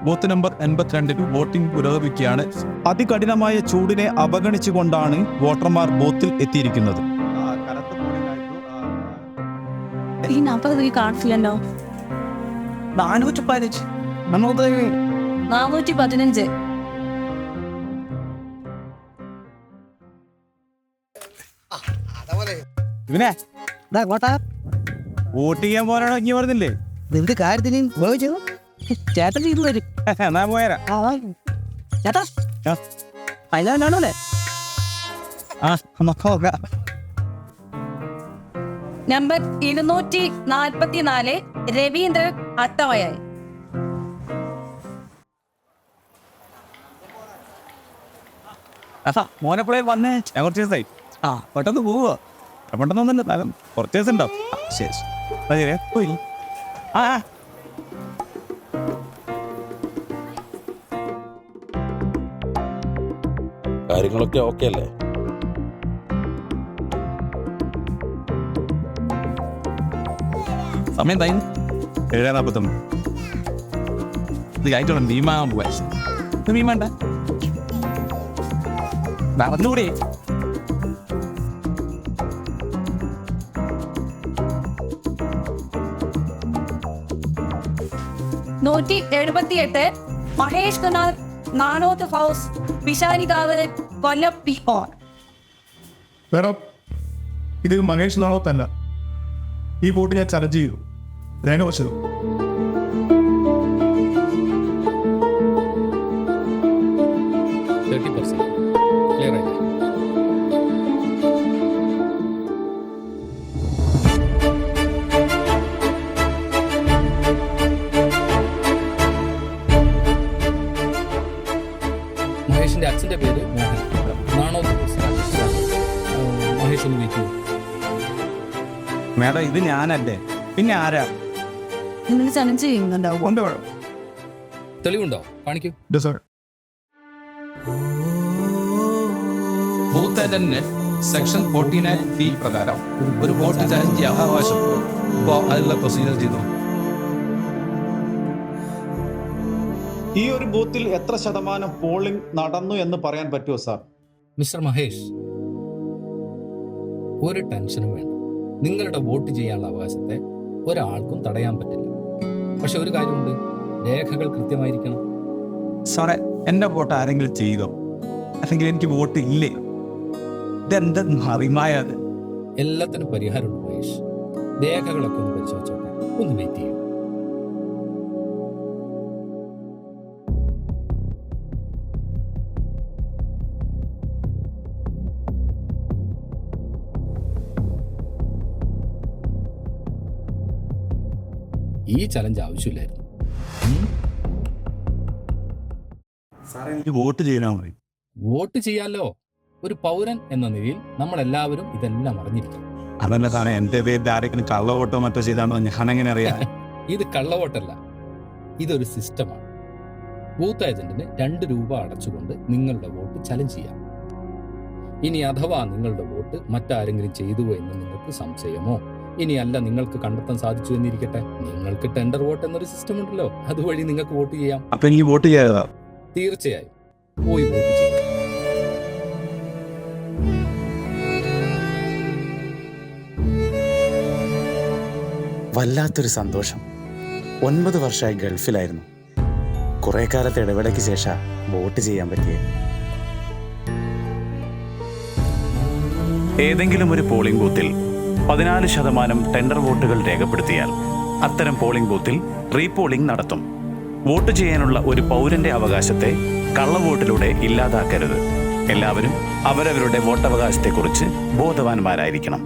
Booth number 82 voting പുരോഗമിക്കുകയാണ്. അതികഠിനമായ ചൂടിനെ അവഗണിച്ചുകൊണ്ടാണ് വോട്ടർമാർ ബൂത്തിൽ എത്തിയിരിക്കുന്നത്. ഈ 40 കാണില്ലല്ലോ. 415 415. ഇവനെ കോട്ടാ വോട്ട് ചെയ്യാൻ പോരാണോ ഇനി പറഞ്ഞില്ലേ? നിന്റെ കാര്യത്തിന് ഉപയോഗിച്ചു ചേട്ടൻ ഇത് വരും. എന്നാ പോയാരാ ചേട്ടാ അതിനാണോല്ലേ? നോക്കാം. നമ്പർ 244 രവീന്ദ്രൻ അട്ടവയായി. മോനെപ്പോഴേ വന്നേ? ഞാൻ കുറച്ച് ദിവസമായി. പെട്ടെന്ന് പോവോ? പെട്ടെന്നൊന്നല്ല, കുറച്ച് ദിവസം ഉണ്ടാവും. ശരി ശരി പോയി. കാര്യങ്ങളൊക്കെ ഓക്കെ അല്ലേ? സമയം തൈ 7:49. ഇത് കഴിഞ്ഞോളൂ. മീമാൻ പോവാ. മീമാണ്ട നടന്നുകൂടി. മഹേഷ് കുമാർ നാണോത്ത് ഹൗസ് പിശാരികാവ് കൊല്ലം PR. മേഡം, ഇത് മഹേഷ് നാണോത്തല്ല. ഈ വോട്ട് ഞാൻ ചലഞ്ച് ചെയ്തു. രേഖ വച്ചത്. മഹേഷിന്റെ അച്ഛന്റെ പേര് മോഹൻ. നാണോ മഹേഷ് ഒന്ന് വിളിക്കൂ. മേഡം, ഇത് ഞാനല്ലേ, പിന്നെ ആരാ? നിങ്ങൾ ചലഞ്ച് ചെയ്യുന്നുണ്ടാവും. ഉണ്ട് മേഡം. തെളിവുണ്ടോ? കാണിക്കൂ. ബൂത്ത് അറ്റൻഡന്റ് സെക്ഷൻ 49B പ്രകാരം ഒരു വോട്ട് ചലഞ്ച് ചെയ്യാൻ അവകാശം. അപ്പോൾ അതിനുള്ള പ്രൊസീജിയർ ചെയ്തു. ഈ ഒരു ബൂത്തിൽ എത്ര ശതമാനം പോളിംഗ് നടന്നു എന്ന് പറയാൻ പറ്റുമോ സാർ? മിസ്റ്റർ മഹേഷ്, ഒരു ടെൻഷനും വേണ്ട. നിങ്ങളുടെ വോട്ട് ചെയ്യാനുള്ള അവകാശത്തെ ഒരാൾക്കും തടയാൻ പറ്റില്ല. പക്ഷെ ഒരു കാര്യമുണ്ട്, രേഖകൾ കൃത്യമായിരിക്കണം. സാറേ, എൻ്റെ വോട്ട് ആരെങ്കിലും ചെയ്തോ? അല്ലെങ്കിൽ എനിക്ക് വോട്ട് ഇല്ലേ? ഇതെന്തെന്ന് അറിയുമായത്? എല്ലാത്തിനും പരിഹാരമുണ്ട് മഹേഷ്. രേഖകളൊക്കെ ഒന്ന് പരിശോധിച്ചോട്ടെ. ഒന്ന് വെയിറ്റ് ചെയ്യും. ഈ ചലഞ്ച് ആവശ്യമില്ലായിരുന്നു. സാറേ, എനിക്ക് വോട്ട് ചെയ്യണോ? വോട്ട് ചെയ്യാലോ. ഒരു പൗരൻ എന്ന നിലയിൽ നമ്മൾ എല്ലാവരും ഇതെല്ലാം അറിഞ്ഞിരിക്കണം. അതല്ല സാറേ, എൻ്റെ പേരിൽ ആരെങ്കിലും കള്ള വോട്ടോ മറ്റോ ചെയ്താണോ ഞാനെങ്ങനെ അറിയാം? ഇത് കള്ളവോട്ടല്ല, ഇതൊരു സിസ്റ്റമാണ്. ബൂത്ത് ഏജന്റിന് 2 രൂപ അടച്ചുകൊണ്ട് നിങ്ങളുടെ വോട്ട് ചലഞ്ച് ചെയ്യാം. ഇനി അഥവാ നിങ്ങളുടെ വോട്ട് മറ്റാരെങ്കിലും ചെയ്തുവോ എന്ന് നിങ്ങൾക്ക് സംശയമോ, ഇനി അല്ല നിങ്ങൾക്ക് കണ്ടെത്താൻ സാധിച്ചു എന്നിരിക്കട്ടെ, നിങ്ങൾക്ക് ടെൻഡർ വോട്ട് എന്നൊരു സിസ്റ്റം ഉണ്ടല്ലോ, അതുവഴി നിങ്ങൾക്ക് വോട്ട് ചെയ്യാം. അപ്പൊ എനിക്ക് വോട്ട് ചെയ്യാതാ? തീർച്ചയായും പോയി വോട്ട് ചെയ്യാം. വല്ലാത്തൊരു സന്തോഷം. 9 വർഷമായി ഗൾഫിലായിരുന്നു. കുറെ കാലത്തെ ഇടവേളയ്ക്ക് ശേഷം വോട്ട് ചെയ്യാൻ പറ്റിയത്. ഏതെങ്കിലും ഒരു പോളിംഗ് ബൂത്തിൽ 14% ടെൻഡർ വോട്ടുകൾ രേഖപ്പെടുത്തിയാൽ അത്തരം പോളിംഗ് ബൂത്തിൽ റീപോളിംഗ് നടത്തും. വോട്ട് ചെയ്യാനുള്ള ഒരു പൗരന്റെ അവകാശത്തെ കള്ളവോട്ടിലൂടെ ഇല്ലാതാക്കരുത്. എല്ലാവരും അവരവരുടെ വോട്ടവകാശത്തെക്കുറിച്ച് ബോധവാന്മാരായിരിക്കണം.